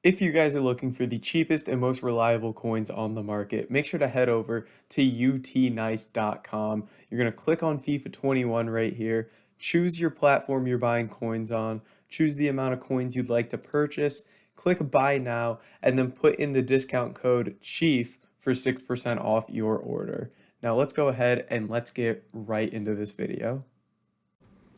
If you guys are looking for the cheapest and most reliable coins on the market, make sure to head over to utnice.com. You're going to click on FIFA 21 right here, choose your platform you're buying coins on, choose the amount of coins you'd like to purchase, click buy now, and then put in the discount code CHIEF for 6% off your order. Now let's go ahead and let's get right into this video.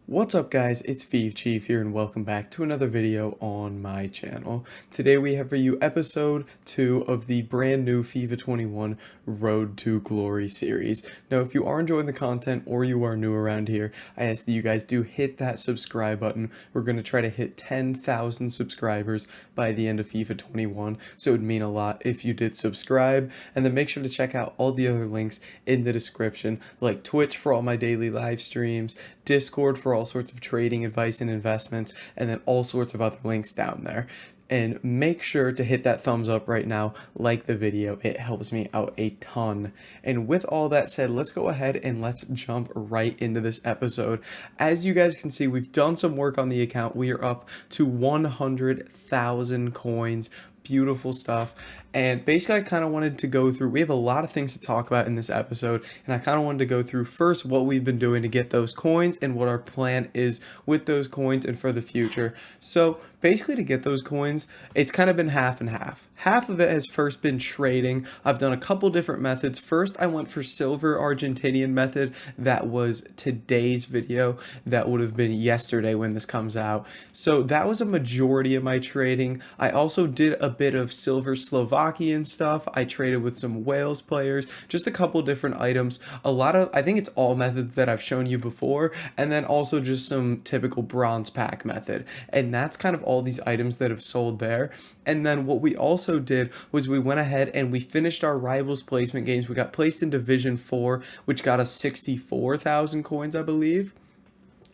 What's up guys, it's FIFA Chief here and welcome back to another video on my channel. Today we have for you episode 2 of the brand new FIFA 21 Road to Glory series. Now if you are enjoying the content or you are new around here, I ask that you guys do hit that subscribe button. We're going to try to hit 10,000 subscribers by the end of FIFA 21, so it would mean a lot if you did subscribe, and then make sure to check out all the other links in the description, like Twitch for all my daily live streams, Discord for all sorts of trading advice and investments, and then all sorts of other links down there. And make sure to hit that thumbs up right now, like the video, it helps me out a ton. And with all that said, let's go ahead and let's jump right into this episode. As you guys can see, we've done some work on the account. We are up to 100,000 coins. Beautiful stuff. And basically I kind of wanted to go through, we have a lot of things to talk about in this episode, and I kind of wanted to go through first what we've been doing to get those coins and what our plan is with those coins and for the future. So basically to get those coins, it's kind of been half and half. Half of it has first been trading. I've done a couple different methods. First, I went for silver Argentinian method. That was today's video. That would have been yesterday when this comes out. So that was a majority of my trading. I also did a bit of silver Slovakian stuff. I traded with some Wales players, just a couple different items. A lot of, I think it's all methods that I've shown you before, and then also just some typical bronze pack method. And that's kind of all these items that have sold there. And then what we also did was we went ahead and we finished our rivals placement games. We got placed in Division 4, which got us 64,000 coins, I believe.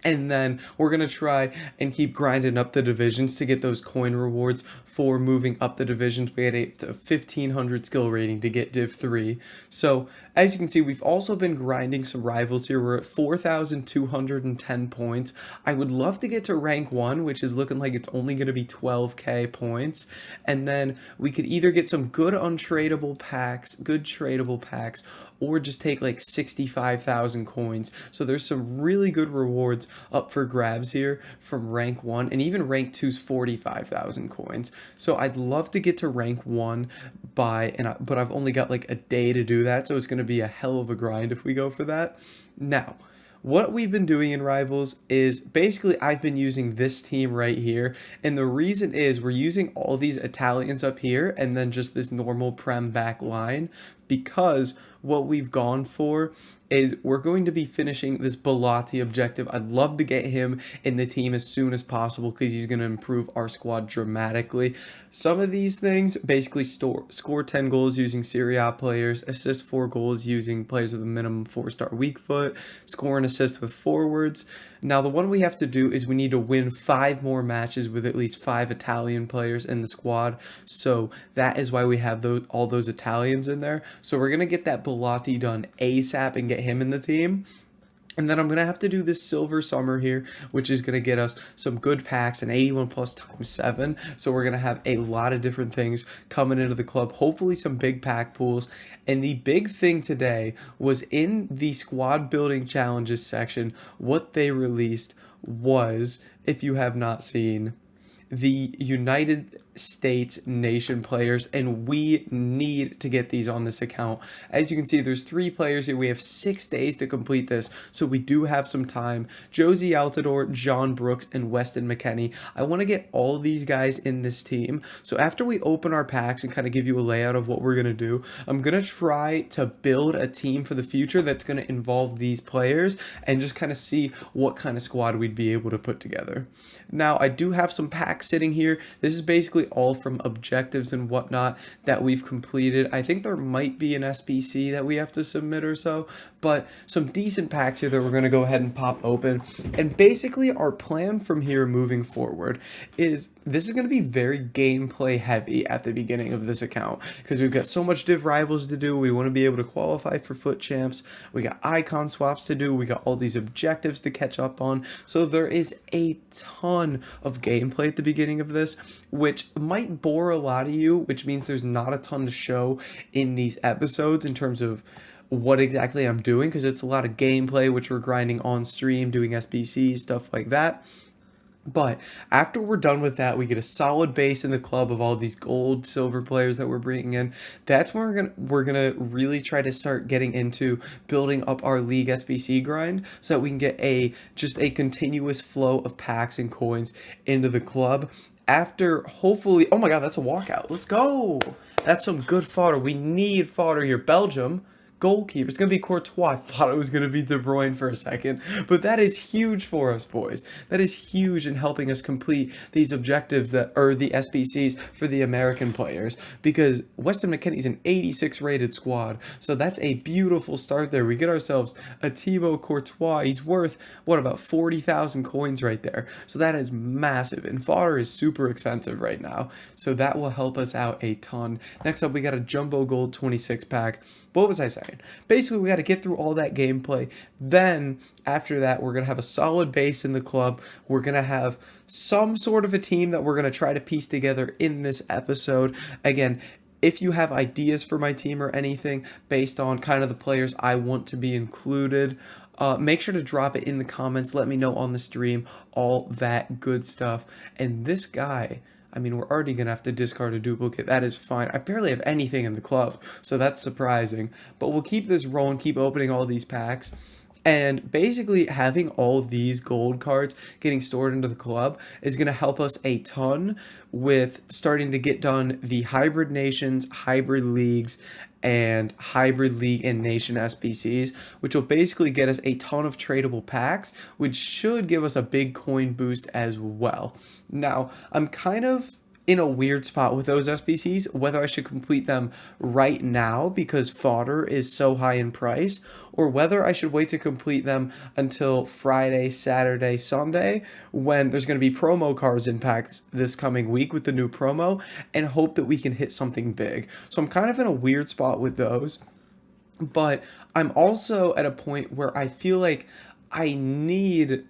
And then we're going to try and keep grinding up the divisions to get those coin rewards for moving up the divisions. We had a 1500 skill rating to get Div 3. So as you can see, we've also been grinding some rivals here. We're at 4,210 points. I would love to get to rank 1, which is looking like it's only going to be 12k points. And then we could either get some good tradable packs, or just take like 65,000 coins. So there's some really good rewards up for grabs here from rank 1, and even rank 2's 45,000 coins. So I'd love to get to rank 1 but I've only got like a day to do that, so it's going to be a hell of a grind if we go for that. Now, what we've been doing in Rivals is basically I've been using this team right here, and the reason is we're using all these Italians up here and then just this normal Prem back line, because what we've gone for is we're going to be finishing this Bellotti objective. I'd love to get him in the team as soon as possible because he's going to improve our squad dramatically. Some of these things basically score 10 goals using Serie A players, assist 4 goals using players with a minimum 4-star weak foot, score and assist with forwards. Now the one we have to do is we need to win 5 more matches with at least 5 Italian players in the squad. So that is why we have all those Italians in there. So we're going to get that Bellotti done ASAP and get him in the team. And then I'm going to have to do this Silver Summer here, which is going to get us some good packs, an 81 plus times 7. So we're going to have a lot of different things coming into the club, hopefully some big pack pools. And the big thing today was in the squad building challenges section, what they released was, if you have not seen, the United States nation players, and we need to get these on this account. As you can see, there's 3 players here. We have 6 days to complete this, so we do have some time. Josie Altidore, John Brooks, and Weston McKennie. I want to get all these guys in this team. So after we open our packs and kind of give you a layout of what we're going to do, I'm going to try to build a team for the future that's going to involve these players and just kind of see what kind of squad we'd be able to put together. Now, I do have some packs sitting here. This is basically all from objectives and whatnot that we've completed. I think there might be an SBC that we have to submit or so, but some decent packs here that we're going to go ahead and pop open. And basically our plan from here moving forward is this is going to be very gameplay heavy at the beginning of this account because we've got so much div rivals to do. We want to be able to qualify for foot champs. We got icon swaps to do. We got all these objectives to catch up on. So there is a ton of gameplay at the beginning of this, which might bore a lot of you, which means there's not a ton to show in these episodes in terms of what exactly I'm doing, because it's a lot of gameplay, which we're grinding on stream, doing SBCs, stuff like that. But after we're done with that, we get a solid base in the club of all these gold, silver players that we're bringing in. That's when we're gonna really try to start getting into building up our league SBC grind, so that we can get just a continuous flow of packs and coins into the club. After hopefully, oh my god, that's a walkout. Let's go. That's some good fodder. We need fodder here. Belgium. Goalkeeper. It's going to be Courtois. I thought it was going to be De Bruyne for a second, but that is huge for us, boys. That is huge in helping us complete these objectives that are the SBCs for the American players, because Weston McKennie's an 86 rated squad, so that's a beautiful start there. We get ourselves a Thibaut Courtois. He's worth, what, about 40,000 coins right there, so that is massive, and fodder is super expensive right now, so that will help us out a ton. Next up, we got a Jumbo Gold 26 pack. What was I saying? Basically, we got to get through all that gameplay. Then, after that, we're going to have a solid base in the club. We're going to have some sort of a team that we're going to try to piece together in this episode. Again, if you have ideas for my team or anything based on kind of the players I want to be included, make sure to drop it in the comments. Let me know on the stream, all that good stuff. And this guy, I mean, we're already going to have to discard a duplicate. That is fine. I barely have anything in the club, so that's surprising. But we'll keep this rolling, keep opening all these packs. And basically having all these gold cards getting stored into the club is going to help us a ton with starting to get done the hybrid nations, hybrid leagues, and hybrid league and nation SBCs, which will basically get us a ton of tradable packs, which should give us a big coin boost as well. Now, I'm kind of in a weird spot with those SBCs, whether I should complete them right now because fodder is so high in price, or whether I should wait to complete them until Friday, Saturday, Sunday, when there's going to be promo cards in packs this coming week with the new promo, and hope that we can hit something big. So I'm kind of in a weird spot with those, but I'm also at a point where I feel like I need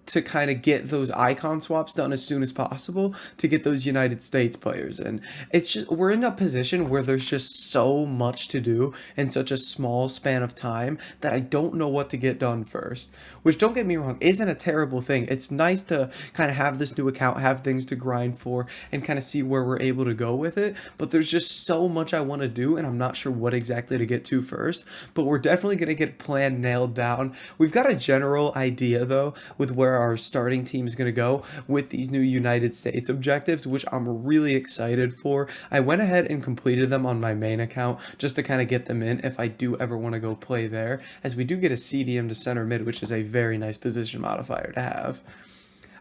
to kind of get those icon swaps done as soon as possible to get those United States players in. It's just, we're in a position where there's just so much to do in such a small span of time that I don't know what to get done first, which, don't get me wrong, isn't a terrible thing. It's nice to kind of have this new account, have things to grind for, and kind of see where we're able to go with it, but there's just so much I want to do, and I'm not sure what exactly to get to first, but we're definitely going to get a plan nailed down. We've got a general idea, though, with where our starting team is going to go with these new United States objectives, which I'm really excited for. I went ahead and completed them on my main account just to kind of get them in if I do ever want to go play there, as we do get a CDM to center mid, which is a very nice position modifier to have.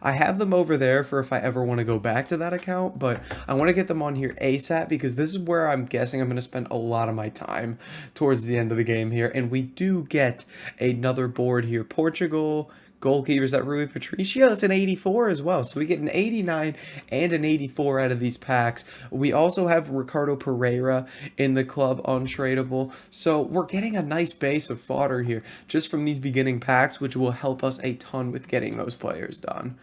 I have them over there for if I ever want to go back to that account, but I want to get them on here ASAP because this is where I'm guessing I'm going to spend a lot of my time towards the end of the game here. And we do get another board here. Portugal, goalkeepers, that Rui Patricio, that's an 84 as well. So we get an 89 and an 84 out of these packs. We also have Ricardo Pereira in the club, untradeable. So we're getting a nice base of fodder here just from these beginning packs, which will help us a ton with getting those players done.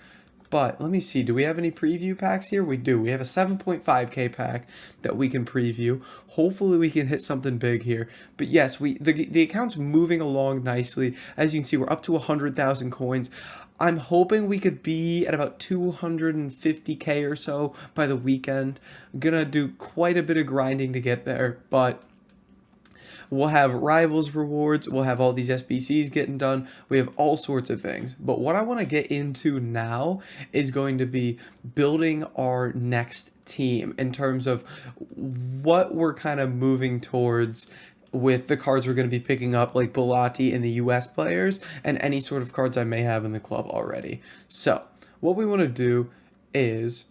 But let me see, do we have any preview packs here? We do. We have a 7.5k pack that we can preview. Hopefully we can hit something big here. But yes, the account's moving along nicely. As you can see, we're up to 100,000 coins. I'm hoping we could be at about 250k or so by the weekend. I'm gonna do quite a bit of grinding to get there, but we'll have rivals rewards. We'll have all these SBCs getting done. We have all sorts of things. But what I want to get into now is going to be building our next team in terms of what we're kind of moving towards with the cards we're going to be picking up, like Bellotti and the US players, and any sort of cards I may have in the club already. So what we want to do is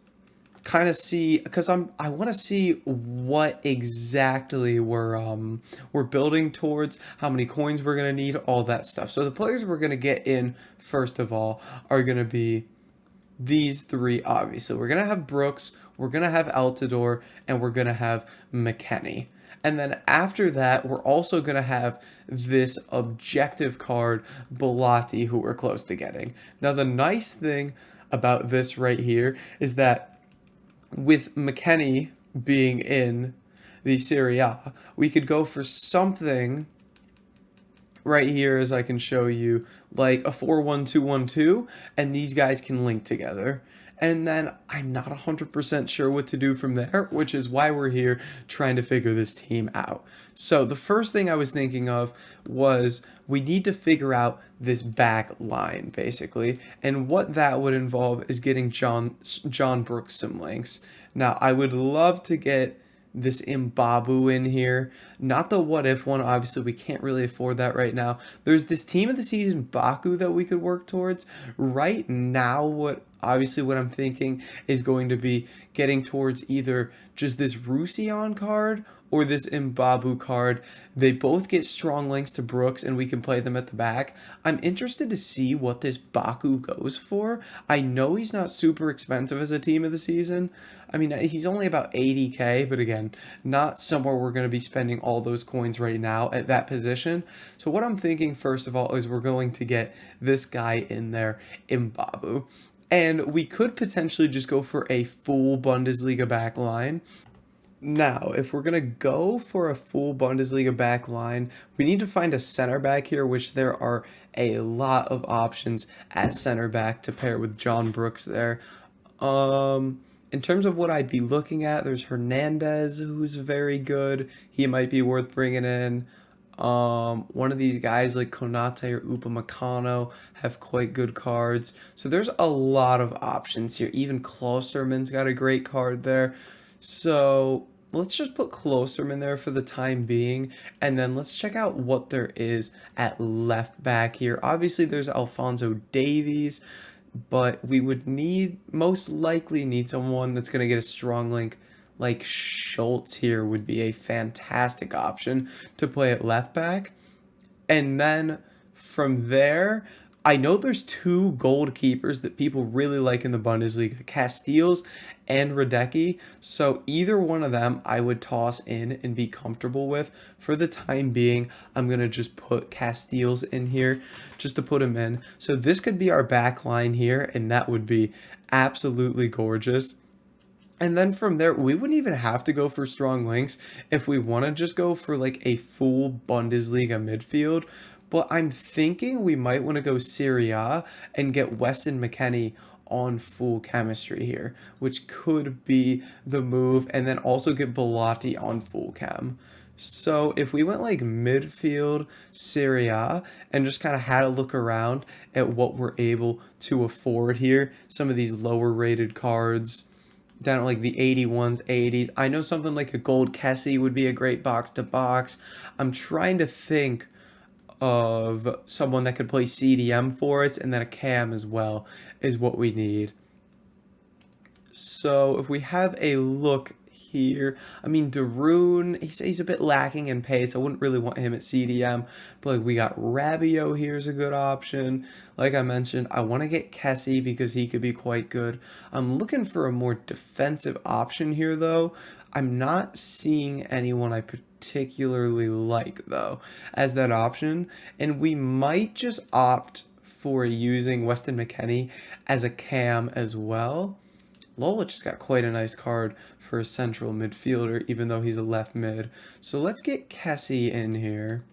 kind of see, because I want to see what exactly we're building towards, how many coins we're going to need, all that stuff. So the players we're going to get in first of all are going to be these three. Obviously we're going to have Brooks, we're going to have Altidore, and we're going to have McKennie. And then after that, we're also going to have this objective card, Bellotti, who we're close to getting. Now, the nice thing about this right here is that with McKennie being in the Serie A, we could go for something right here, as I can show you, like a 4-1-2-1-2, and these guys can link together. And then I'm not 100% sure what to do from there, which is why we're here trying to figure this team out. So the first thing I was thinking of was we need to figure out this back line, basically. And what that would involve is getting John Brooks some links. Now, I would love to get this Mbabu in here. Not the what if one, obviously we can't really afford that right now. There's this team of the season Baku that we could work towards. Right now, what I'm thinking is going to be getting towards either just this Roussillon card or this Mbabu card. They both get strong links to Brooks and we can play them at the back. I'm interested to see what this Baku goes for. I know he's not super expensive as a team of the season. I mean, he's only about 80k, but again, not somewhere we're going to be spending all those coins right now at that position. So what I'm thinking, first of all, is we're going to get this guy in there, Mbabu. And we could potentially just go for a full Bundesliga back line. Now, if we're going to go for a full Bundesliga back line, we need to find a center back here, which there are a lot of options at center back to pair with John Brooks there. In terms of what I'd be looking at, there's Hernandez, who's very good. He might be worth bringing in. One of these guys like Konate or Upamecano have quite good cards. So there's a lot of options here. Even Klosterman's got a great card there. So let's just put Klosterman there for the time being, and then let's check out what there is at left back here. Obviously, there's Alphonso Davies, but we would most likely need someone that's going to get a strong link. Like Schultz here would be a fantastic option to play at left back. And then from there, I know there's two goalkeepers that people really like in the Bundesliga, Castells and Radecki. So either one of them I would toss in and be comfortable with. For the time being, I'm going to just put Castells in here just to put him in. So this could be our back line here, and that would be absolutely gorgeous. And then from there, we wouldn't even have to go for strong links if we want to just go for like a full Bundesliga midfield. But I'm thinking we might want to go Serie A and get Weston McKennie on full chemistry here, which could be the move. And then also get Bellotti on full chem. So if we went like midfield Serie A and just kind of had a look around at what we're able to afford here, some of these lower rated cards, down at like the 81s, 80s. I know something like a gold Kessie would be a great box to box. I'm trying to think of someone that could play CDM for us, and then a cam as well is what we need. So if we have a look here, I mean, Darun, he's a bit lacking in pace. I wouldn't really want him at CDM, but like we got Rabiot here's a good option. Like I mentioned, I want to get Kessie because he could be quite good. I'm looking for a more defensive option here, though. I'm not seeing anyone I particularly like, though, as that option, and we might just opt for using Weston McKennie as a cam as well. Lolich has got quite a nice card for a central midfielder, even though he's a left mid. So let's get Kessie in here.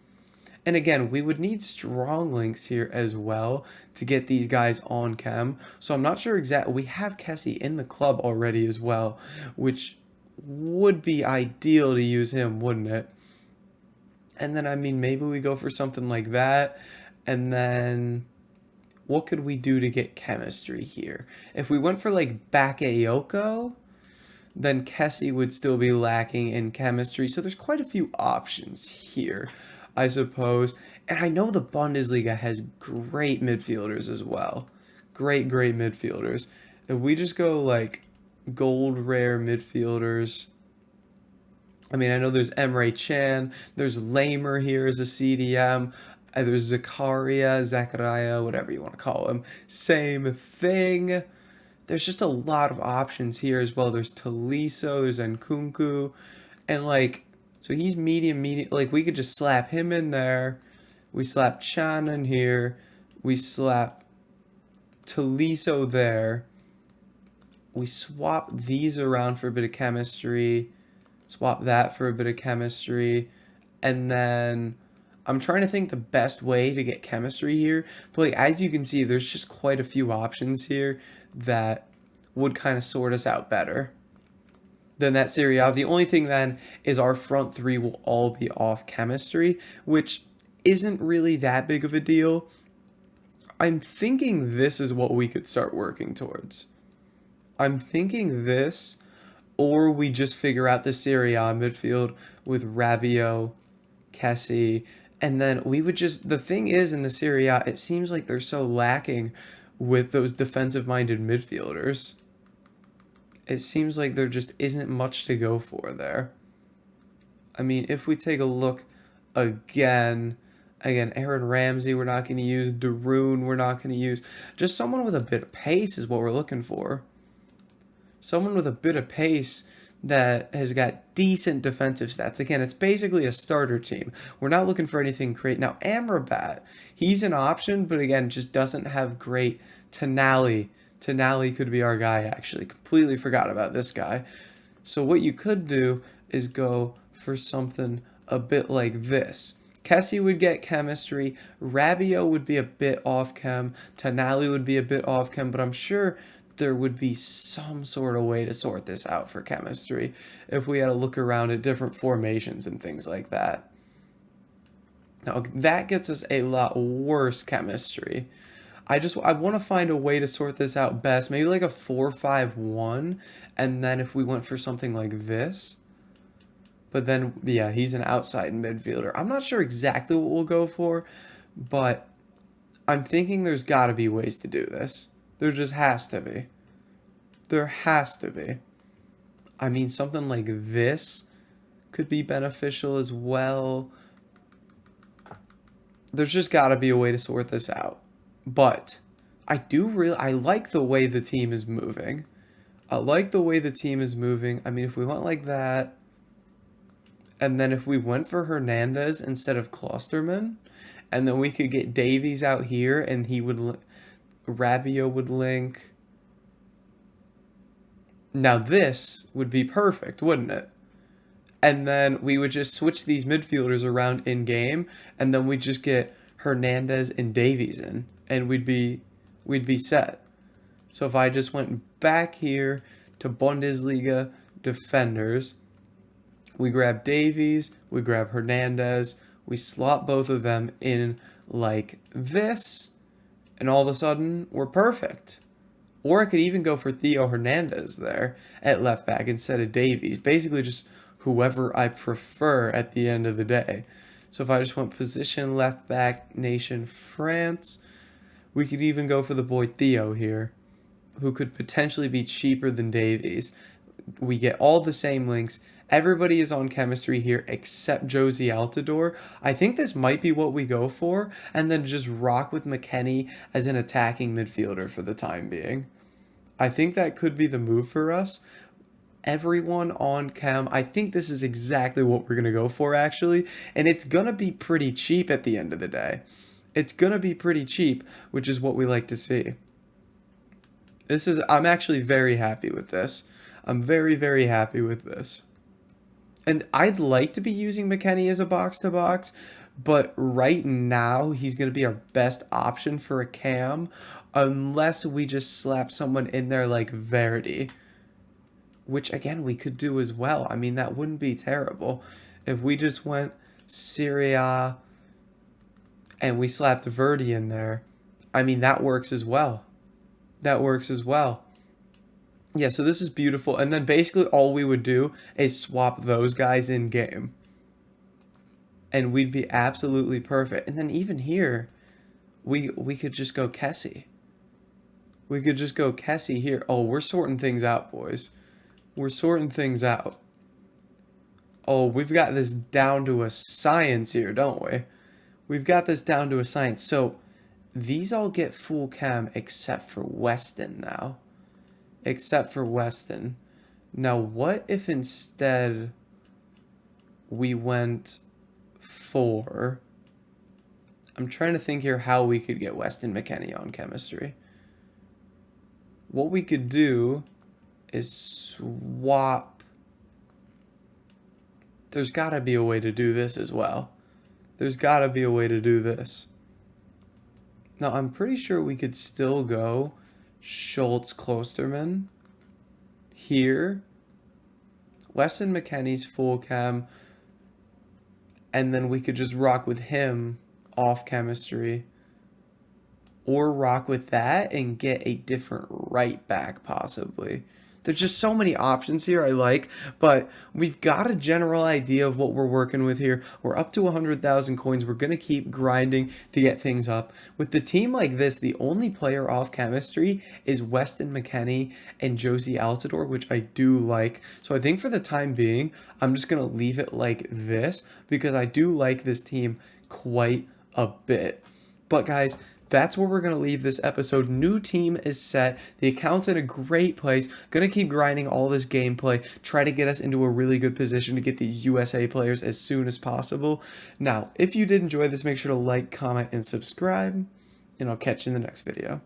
And again, we would need strong links here as well to get these guys on chem. So I'm not sure exactly. We have Kessie in the club already as well, which would be ideal to use him, wouldn't it? And then, I mean, maybe we go for something like that. And then what could we do to get chemistry here? If we went for like Bakayoko, then Kessie would still be lacking in chemistry. So there's quite a few options here, I suppose. And I know the Bundesliga has great midfielders as well. Great midfielders. If we just go like gold rare midfielders, I mean, I know there's Emre Can, there's Lamer here as a CDM, there's Zakaria, whatever you want to call him. Same thing. There's just a lot of options here as well. There's Tolisso, there's Nkunku, and like, so he's medium, like we could just slap him in there. We slap Chan in here. We slap Tolisso there. we swap these around for a bit of chemistry, swap that for a bit of chemistry, and then I'm trying to think the best way to get chemistry here. But like, as you can see, there's just quite a few options here that would kind of sort us out better than that Serie A. The only thing then is our front three will all be off chemistry, which isn't really that big of a deal. I'm thinking this is what we could start working towards. I'm thinking this, or we just figure out the Serie A midfield with Rabiot, Kessie, and then we would just, the thing is in the Serie A, it seems like they're so lacking with those defensive-minded midfielders. It seems like there just isn't much to go for there. I mean, if we take a look again, Aaron Ramsey we're not going to use, Darun we're not going to use. Just someone with a bit of pace is what we're looking for. Someone with a bit of pace that has got decent defensive stats. Again, it's basically a starter team. We're not looking for anything great. Now, Amrabat, he's an option, but again, just doesn't have great Tonali. Tonali could be our guy, actually. Completely forgot about this guy. So what you could do is go for something a bit like this. Kessie would get chemistry. Rabiot would be a bit off chem. Tonali would be a bit off chem, but I'm sure there would be some sort of way to sort this out for chemistry if we had to look around at different formations and things like that. Now, that gets us a lot worse chemistry. I want to find a way to sort this out best. Maybe like a 4-5-1, and then if we went for something like this. But then, yeah, he's an outside midfielder. I'm not sure exactly what we'll go for, but I'm thinking there's got to be ways to do this. There just has to be. There has to be. I mean, something like this could be beneficial as well. There's just got to be a way to sort this out. But I like the way the team is moving. I like the way the team is moving. I mean, if we went like that, and then if we went for Hernandez instead of Klosterman, and then we could get Davies out here, and Rabiot would link. Now this would be perfect, wouldn't it? And then we would just switch these midfielders around in game, and then we'd just get Hernandez and Davies in, and we'd be set. So if I just went back here to Bundesliga defenders, we grab Davies, we grab Hernandez, we slot both of them in like this, and all of a sudden we're perfect. Or I could even go for Theo Hernandez there at left back instead of Davies. Basically just whoever I prefer at the end of the day. So if I just went position left back, nation France, we could even go for the boy Theo here, who could potentially be cheaper than Davies. We get all the same links. Everybody is on chemistry here except Josie Altidore. I think this might be what we go for, and then just rock with McKennie as an attacking midfielder for the time being. I think that could be the move for us. Everyone on chem. I think this is exactly what we're going to go for, actually, and it's going to be pretty cheap at the end of the day. It's going to be pretty cheap, which is what we like to see. I'm actually very happy with this. I'm very, very happy with this. And I'd like to be using McKennie as a box-to-box, but right now he's going to be our best option for a cam unless we just slap someone in there like Verdi, which, again, we could do as well. I mean, that wouldn't be terrible. If we just went Serie A and we slapped Verdi in there, I mean, that works as well. That works as well. Yeah, so this is beautiful. And then basically all we would do is swap those guys in game. And we'd be absolutely perfect. And then even here, we could just go Kessie. We could just go Kessie here. Oh, we're sorting things out, boys. We're sorting things out. Oh, we've got this down to a science here, don't we? We've got this down to a science. So these all get full chem except for Weston now. Except for Weston. Now, what if instead we went for... I'm trying to think here how we could get Weston McKennie on chemistry. What we could do is swap. There's got to be a way to do this as well. There's got to be a way to do this. Now, I'm pretty sure we could still go Schultz Klosterman here. Weston McKennie's full chem. And then we could just rock with him off chemistry. Or rock with that and get a different right back possibly. There's just so many options here I like, but we've got a general idea of what we're working with here. We're up to 100,000 coins. We're going to keep grinding to get things up. With the team like this, the only player off chemistry is Weston McKennie and Josie Altidore, which I do like. So I think for the time being, I'm just going to leave it like this because I do like this team quite a bit. But guys, that's where we're going to leave this episode. New team is set. The account's in a great place. Going to keep grinding all this gameplay. Try to get us into a really good position to get these USA players as soon as possible. Now, if you did enjoy this, make sure to like, comment, and subscribe. And I'll catch you in the next video.